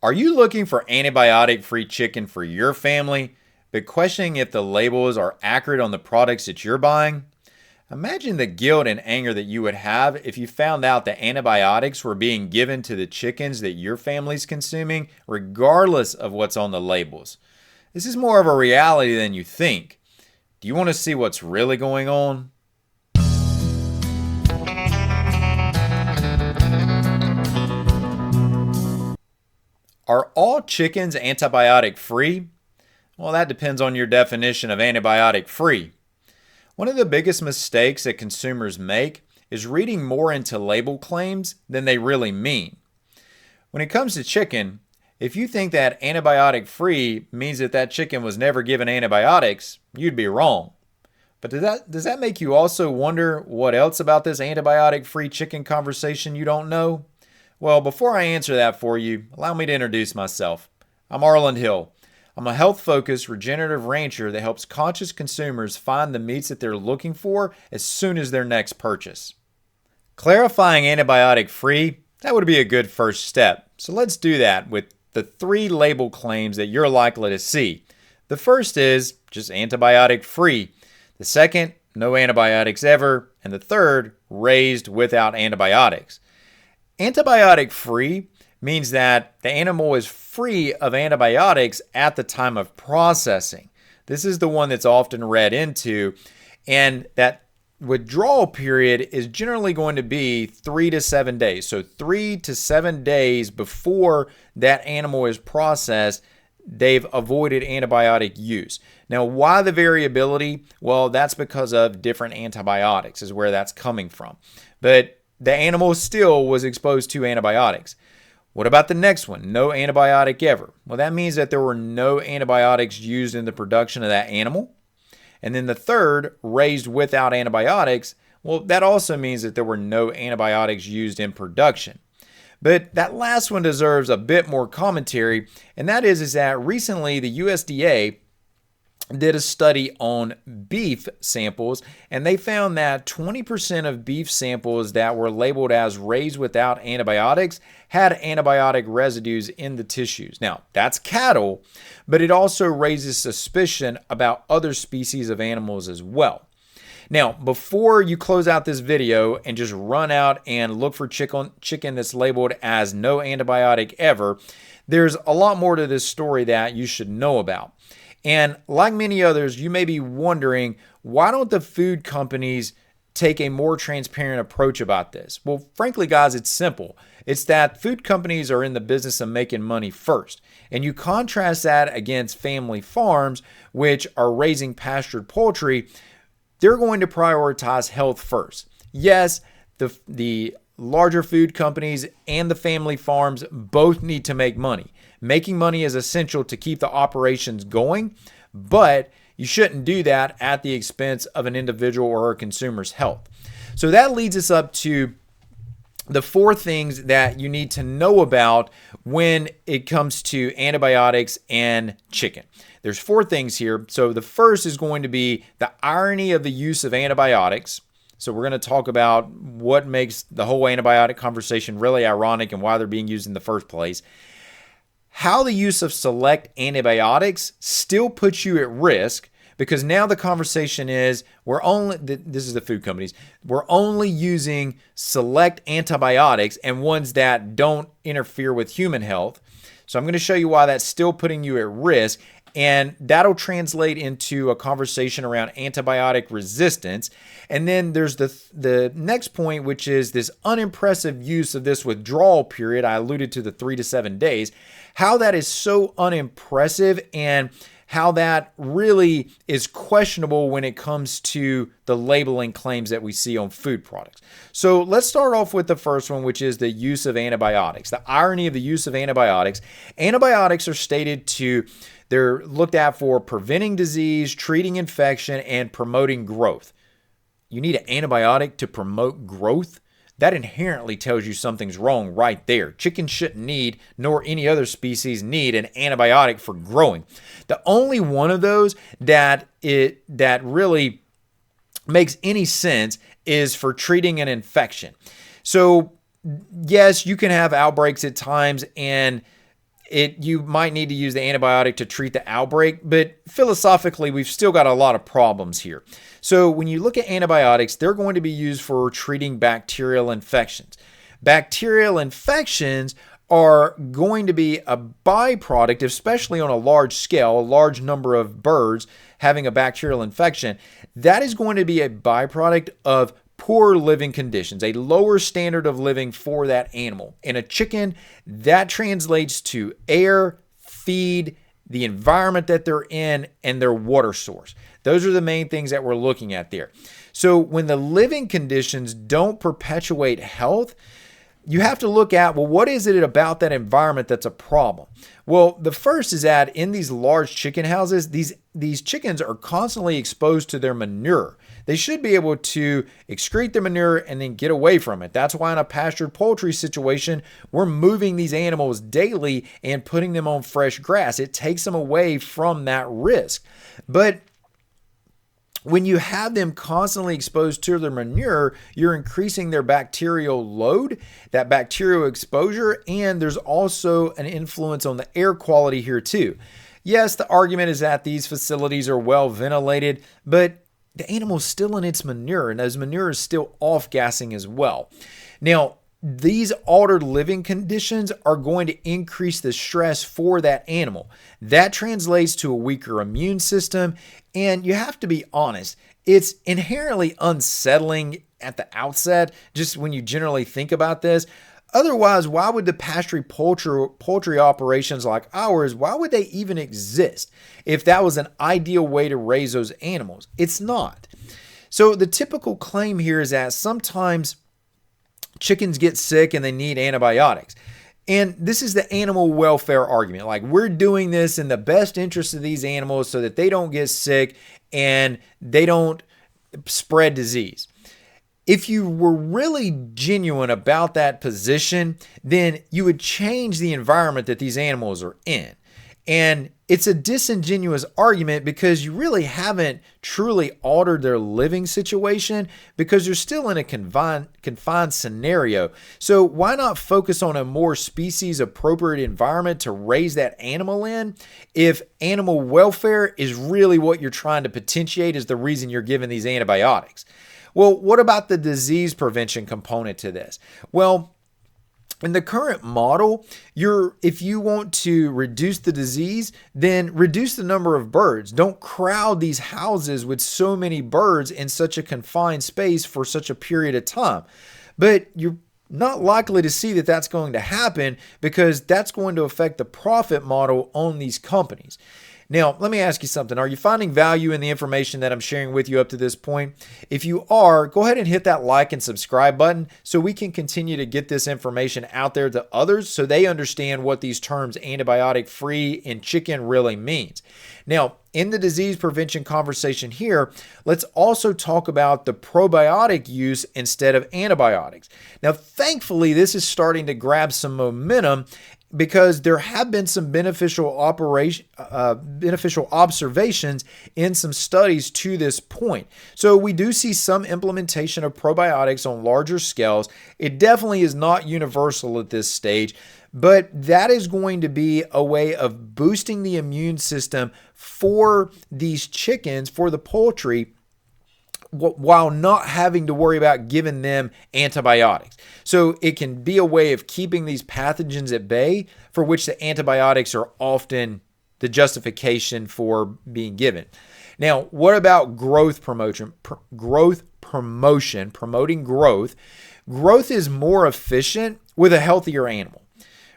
Are you looking for antibiotic-free chicken for your family, but questioning if the labels are accurate on the products that you're buying? Imagine the guilt and anger that you would have if you found out that antibiotics were being given to the chickens that your family's consuming, regardless of what's on the labels. This is more of a reality than you think. Do you want to see what's really going on? Are all chickens antibiotic free? Well, that depends on your definition of antibiotic free. One of the biggest mistakes that consumers make is reading more into label claims than they really mean. When it comes to chicken, if you think that antibiotic free means that chicken was never given antibiotics, you'd be wrong. But does that make you also wonder what else about this antibiotic free chicken conversation you don't know? Well, before I answer that for you, allow me to introduce myself. I'm Arland Hill. I'm a health-focused regenerative rancher that helps conscious consumers find the meats that they're looking for as soon as their next purchase. Clarifying antibiotic-free, that would be a good first step. So let's do that with the 3 label claims that you're likely to see. The first is just antibiotic-free. The second, no antibiotics ever. And the third, raised without antibiotics. Antibiotic-free means that the animal is free of antibiotics at the time of processing. This is the one that's often read into, and that withdrawal period is generally going to be 3 to 7 days. So 3 to 7 days before that animal is processed, they've avoided antibiotic use. Now, why the variability? Well, that's because of different antibiotics is where that's coming from. But the animal still was exposed to antibiotics. What about the next one? No antibiotic ever. Well, that means that there were no antibiotics used in the production of that animal. And then the third, raised without antibiotics, well, that also means that there were no antibiotics used in production. But that last one deserves a bit more commentary, and that is that recently the USDA did a study on beef samples, and they found that 20% of beef samples that were labeled as raised without antibiotics had antibiotic residues in the tissues. Now, that's cattle, but it also raises suspicion about other species of animals as well. Now, before you close out this video and just run out and look for chicken that's labeled as no antibiotic ever, there's a lot more to this story that you should know about. And like many others, you may be wondering, why don't the food companies take a more transparent approach about this? Well, frankly, guys, it's simple. It's that food companies are in the business of making money first. And you contrast that against family farms, which are raising pastured poultry. They're going to prioritize health first. Yes, the larger food companies and the family farms both need to make money. Making money is essential to keep the operations going, but you shouldn't do that at the expense of an individual or a consumer's health. So that leads us up to the 4 things that you need to know about when it comes to antibiotics and chicken. There's 4 things here. So the first is going to be the irony of the use of antibiotics. So we're going to talk about what makes the whole antibiotic conversation really ironic and why they're being used in the first place. How the use of select antibiotics still puts you at risk, because now the conversation is this is the food companies, we're only using select antibiotics and ones that don't interfere with human health. So I'm going to show you why that's still putting you at risk. And that'll translate into a conversation around antibiotic resistance. And then there's the next point, which is this unimpressive use of this withdrawal period. I alluded to the 3 to 7 days, how that is so unimpressive and how that really is questionable when it comes to the labeling claims that we see on food products. So let's start off with the first one, which is the use of antibiotics. The irony of the use of antibiotics. Antibiotics are they're looked at for preventing disease, treating infection, and promoting growth. You need an antibiotic to promote growth? That inherently tells you something's wrong right there. Chicken shouldn't need, nor any other species need, an antibiotic for growing. The only one of those that really makes any sense is for treating an infection. So yes, you can have outbreaks at times, and you might need to use the antibiotic to treat the outbreak, but philosophically, we've still got a lot of problems here. So when you look at antibiotics, they're going to be used for treating bacterial infections. Bacterial infections are going to be a byproduct, especially on a large scale, a large number of birds having a bacterial infection. That is going to be a byproduct of poor living conditions, a lower standard of living for that animal. In a chicken, that translates to air, feed, the environment that they're in, and their water source. Those are the main things that we're looking at there. So when the living conditions don't perpetuate health, you have to look at, well, what is it about that environment that's a problem? Well, the first is that in these large chicken houses, these chickens are constantly exposed to their manure. They should be able to excrete the manure and then get away from it. That's why in a pastured poultry situation, we're moving these animals daily and putting them on fresh grass. It takes them away from that risk. But when you have them constantly exposed to their manure, you're increasing their bacterial load, that bacterial exposure, and there's also an influence on the air quality here too. Yes, the argument is that these facilities are well ventilated, but the animal's still in its manure, and those manure is still off-gassing as well. Now, these altered living conditions are going to increase the stress for that animal. That translates to a weaker immune system, and you have to be honest, it's inherently unsettling at the outset, just when you generally think about this. Otherwise, why would the pasture poultry operations like ours, why would they even exist if that was an ideal way to raise those animals? It's not. So the typical claim here is that sometimes chickens get sick and they need antibiotics. And this is the animal welfare argument. Like, we're doing this in the best interest of these animals so that they don't get sick and they don't spread disease. If you were really genuine about that position, then you would change the environment that these animals are in. And it's a disingenuous argument because you really haven't truly altered their living situation because you're still in a confined scenario. So why not focus on a more species appropriate environment to raise that animal in if animal welfare is really what you're trying to potentiate is the reason you're giving these antibiotics? Well, what about the disease prevention component to this? Well, in the current model, if you want to reduce the disease, then reduce the number of birds. Don't crowd these houses with so many birds in such a confined space for such a period of time. But you're not likely to see that that's going to happen because that's going to affect the profit model on these companies. Now, let me ask you something. Are you finding value in the information that I'm sharing with you up to this point? If you are, go ahead and hit that like and subscribe button so we can continue to get this information out there to others so they understand what these terms antibiotic-free in chicken really means. Now, in the disease prevention conversation here, let's also talk about the probiotic use instead of antibiotics. Now, thankfully, this is starting to grab some momentum because there have been some beneficial observations in some studies to this point. So we do see some implementation of probiotics on larger scales. It definitely is not universal at this stage, but that is going to be a way of boosting the immune system for these chickens, for the poultry, while not having to worry about giving them antibiotics. So it can be a way of keeping these pathogens at bay, for which the antibiotics are often the justification for being given. Now, what about growth promotion? Promoting growth. Growth is more efficient with a healthier animal.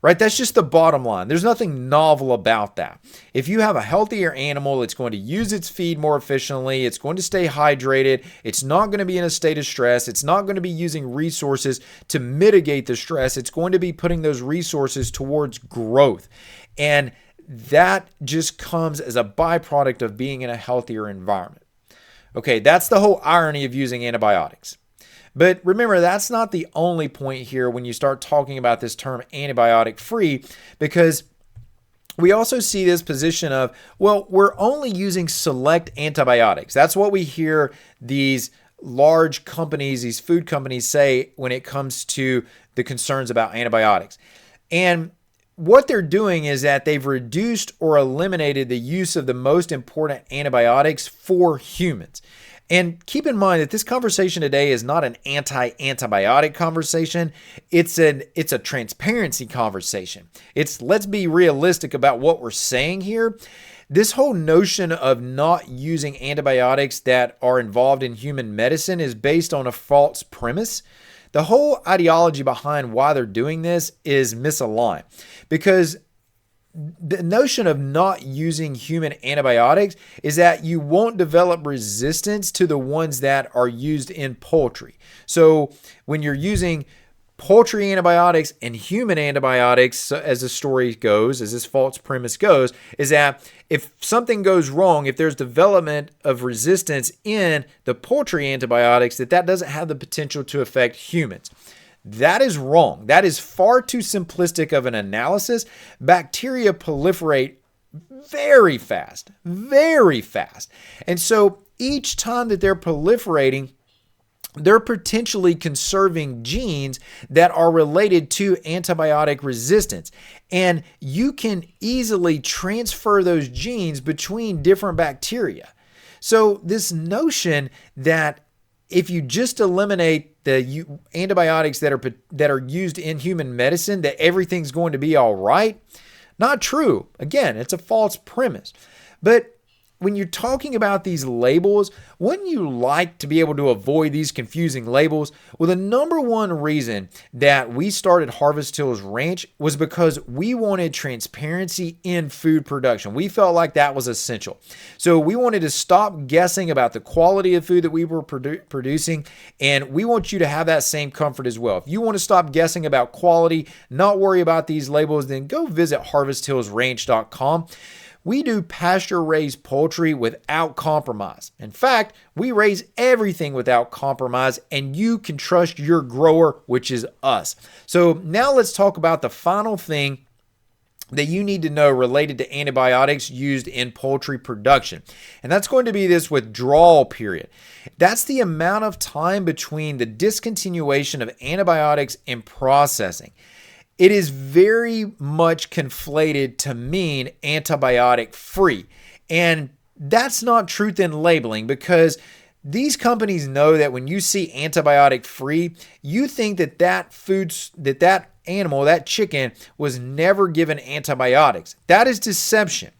Right? That's just the bottom line. There's nothing novel about that. If you have a healthier animal, it's going to use its feed more efficiently. It's going to stay hydrated. It's not going to be in a state of stress. It's not going to be using resources to mitigate the stress. It's going to be putting those resources towards growth. And that just comes as a byproduct of being in a healthier environment. Okay, that's the whole irony of using antibiotics. But remember, that's not the only point here when you start talking about this term antibiotic-free, because we also see this position of, well, we're only using select antibiotics. That's what we hear these large companies, these food companies say when it comes to the concerns about antibiotics. And what they're doing is that they've reduced or eliminated the use of the most important antibiotics for humans. And keep in mind that this conversation today is not an anti-antibiotic conversation. It's a transparency conversation. Let's be realistic about what we're saying here. This whole notion of not using antibiotics that are involved in human medicine is based on a false premise. The whole ideology behind why they're doing this is misaligned, because the notion of not using human antibiotics is that you won't develop resistance to the ones that are used in poultry. So when you're using poultry antibiotics and human antibiotics, as the story goes, as this false premise goes, is that if something goes wrong, if there's development of resistance in the poultry antibiotics, that doesn't have the potential to affect humans. That is wrong. That is far too simplistic of an analysis. Bacteria proliferate very fast, very fast. And so each time that they're proliferating, they're potentially conserving genes that are related to antibiotic resistance. And you can easily transfer those genes between different bacteria. So this notion that if you just eliminate the antibiotics that are used in human medicine, that everything's going to be all right, not true. Again, it's a false premise. But when you're talking about these labels, wouldn't you like to be able to avoid these confusing labels? Well, the number one reason that we started Harvest Hills Ranch was because we wanted transparency in food production. We felt like that was essential. So we wanted to stop guessing about the quality of food that we were producing, and we want you to have that same comfort as well. If you want to stop guessing about quality, not worry about these labels, then go visit harvesthillsranch.com. We do pasture-raised poultry without compromise. In fact, we raise everything without compromise, and you can trust your grower, which is us. So now let's talk about the final thing that you need to know related to antibiotics used in poultry production. And that's going to be this withdrawal period. That's the amount of time between the discontinuation of antibiotics and processing. It is very much conflated to mean antibiotic-free. And that's not truth in labeling, because these companies know that when you see antibiotic-free, you think that animal, that chicken, was never given antibiotics. That is deception.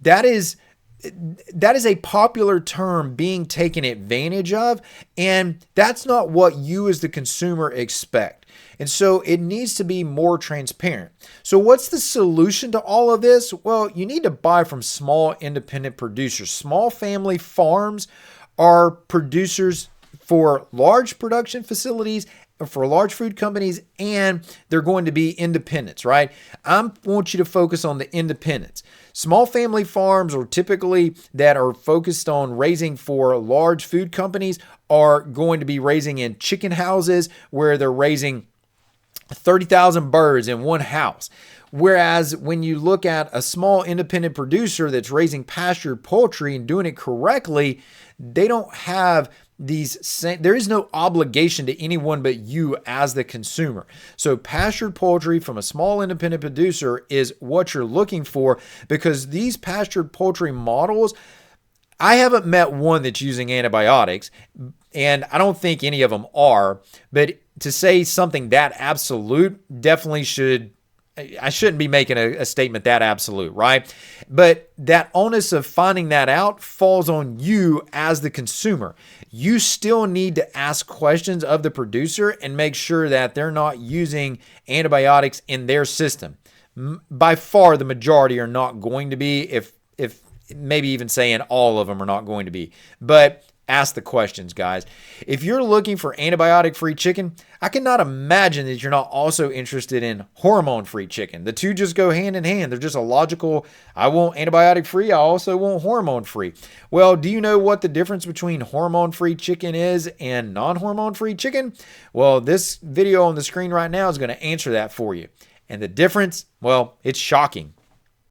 That is a popular term being taken advantage of, and that's not what you as the consumer expect. And so it needs to be more transparent. So what's the solution to all of this? Well, you need to buy from small independent producers. Small family farms are producers for large production facilities, for large food companies, and they're going to be independents, right? I want you to focus on the independents. Small family farms, or typically that are focused on raising for large food companies, are going to be raising in chicken houses where they're raising 30,000 birds in one house. Whereas when you look at a small independent producer that's raising pastured poultry and doing it correctly, they don't have there is no obligation to anyone but you as the consumer. So pastured poultry from a small independent producer is what you're looking for, because these pastured poultry models, I haven't met one that's using antibiotics, and I don't think any of them are, but to say something that absolute definitely I shouldn't be making a statement that absolute, right? But that onus of finding that out falls on you as the consumer. You still need to ask questions of the producer and make sure that they're not using antibiotics in their system. By far, the majority are not going to be, if maybe even saying all of them are not going to be. But ask the questions, guys. If you're looking for antibiotic-free chicken, I cannot imagine that you're not also interested in hormone-free chicken. The two just go hand in hand. They're just a logical, I want antibiotic-free, I also want hormone-free. Well, do you know what the difference between hormone-free chicken is and non-hormone-free chicken? Well, this video on the screen right now is going to answer that for you. And the difference, well, it's shocking.